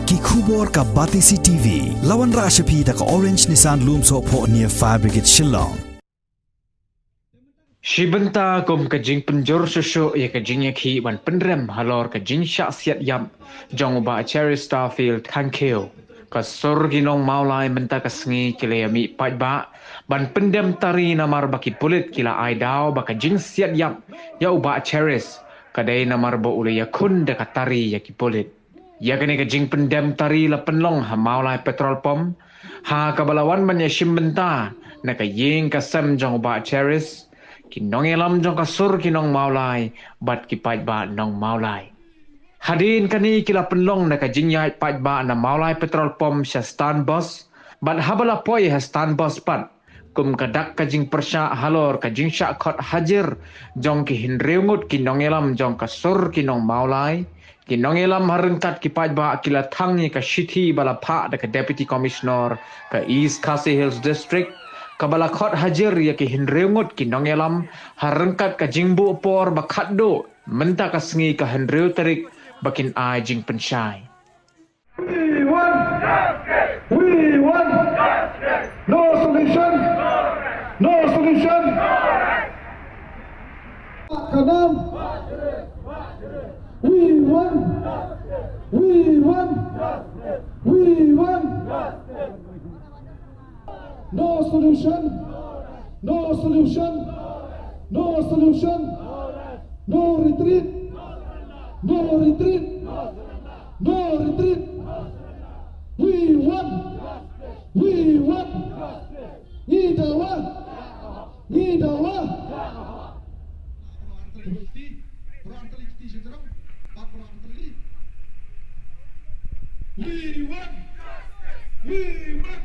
ki khubor ka Batisi TV lawan ra shapi ta ka Orange Nissan Loom so pho near Fire Brigade Shillong. Shibenta kum ka jing penjor susu ya ka jing yakhi ban penrem halor ka jing syak siat yam jong ba Cherry Starfield Kankeo ka sur ginong maulai menta ka sngi kile mi pat ba ban pendem tari namar baki pulit kila ai dau ba ka jing siat yam ya uba Cherries kadai namar bo ule ya kun de ka tari ya ki pulit ya kene ka jing pendem tari la penlong ha maulai petrol pom ha ka balawan man ya shimbenta na ka ying ka sem jong ba Cherries kinong elam jong kasur kinong maulai bat ki pait ba nong maulai hadin kani kila penlong na ka jinyai pait ba na maulai petrol pom sya stan bos bat habala poi ha stan bos pat kum kadak ka jing persya halor ka jing sya khot hajir jong ki hinreungut kinong elam jong kasur kinong maulai kinong elam harengkat ki pait ba kila thangi ka shithi bala pha da ka deputy commissioner ka East Khasi Hills district kabala khot hajir ya ki hinreungut ki nongelam harengkat ka jingbu por bakhat do menta ka sngi ka henreu tarik bakin ai jing pensyai. We want justice. We want justice. No solution. No solution. Kanam. We want. We want. We want. No solution. No solution. No solution. No retreat. No retreat. No retreat. We want. We want. Either one. Either one. We want. We want.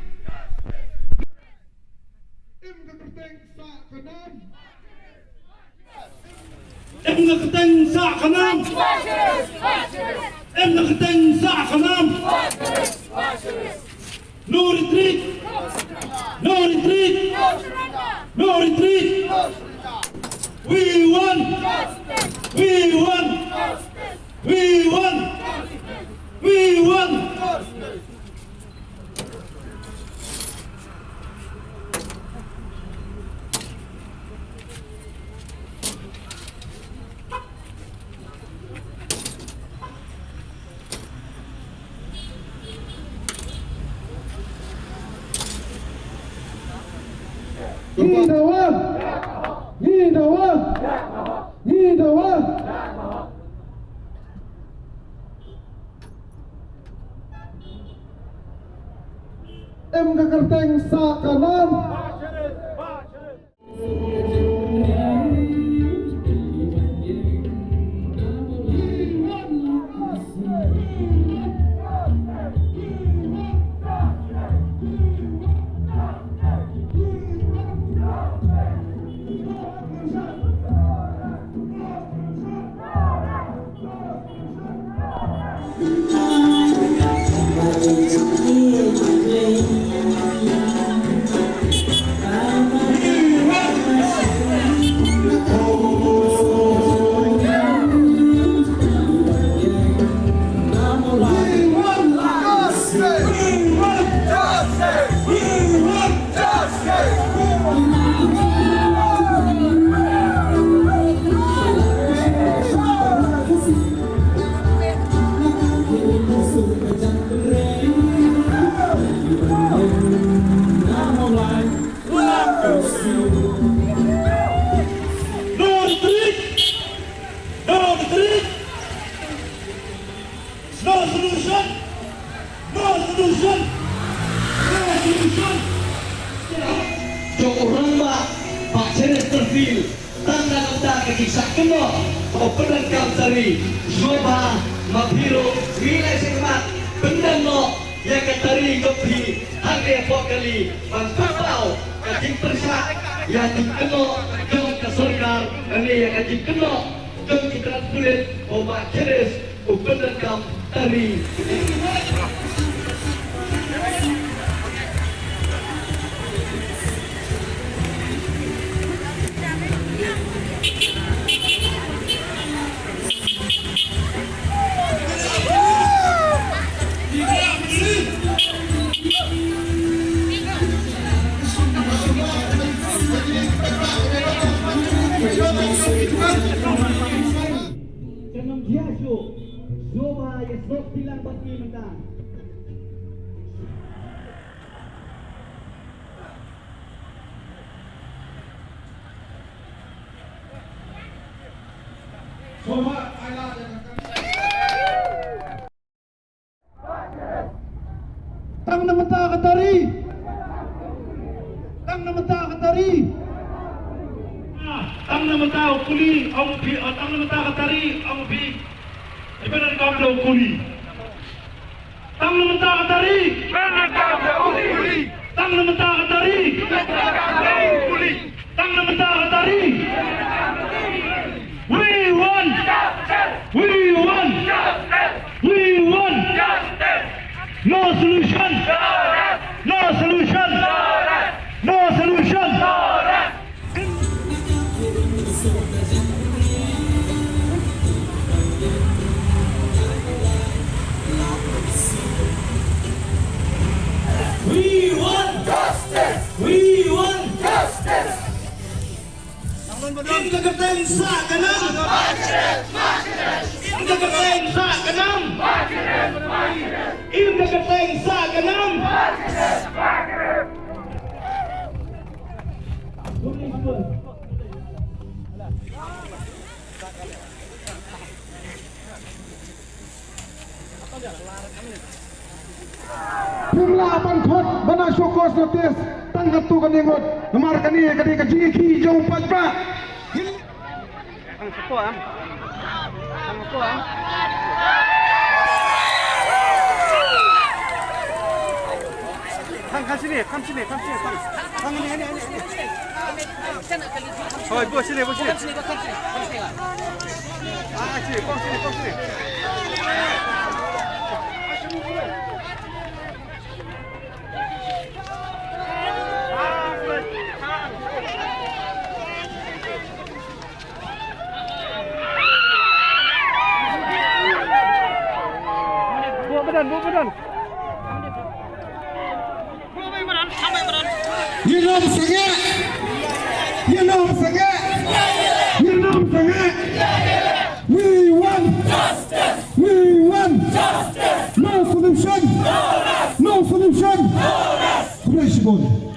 Em ngakateng sa kanam. Em ngakateng sa kanam. No retreat. No retreat. No retreat. We won. We won. We won. We won. Either one. Either one. Either one. Em kakarteng sa kanan. Jok orang ba Pak Cherry Starfield tanda kata kekisak kena operan kamsari Zoba Mabhiro Wilai Sengmat benda no yang katari kopi harga pokali mantapau kajing persak yang kena jom ke sorgar ini yang kajing kena jom kita kulit Pak Cherry operan kamsari. ya sok bilang bagi mentang. Sobat Ayla Tang nama tak katari. Tang nama tak katari. Tang nama tahu kuli, ang pi, tang nama tak katari, ang pi. Iba na kau daw kuli. Tang nama tak katari. Tang nama tak katari. Tang nama tak katari. We won. We won. We won. No solution. No solution. No solution. We want justice. We want justice. In kagapeng sa kanang. In kagapeng sa kanang. In kagapeng sa kanang. Pula bantot bana syokos notis tangkap tu kan yengot nomor kani kadi kajiki jauh patpa ang sepo am sini ini oh bos sini sini badan. Yenom sangat. We want justice. We want justice. No solution. No solution. No rest.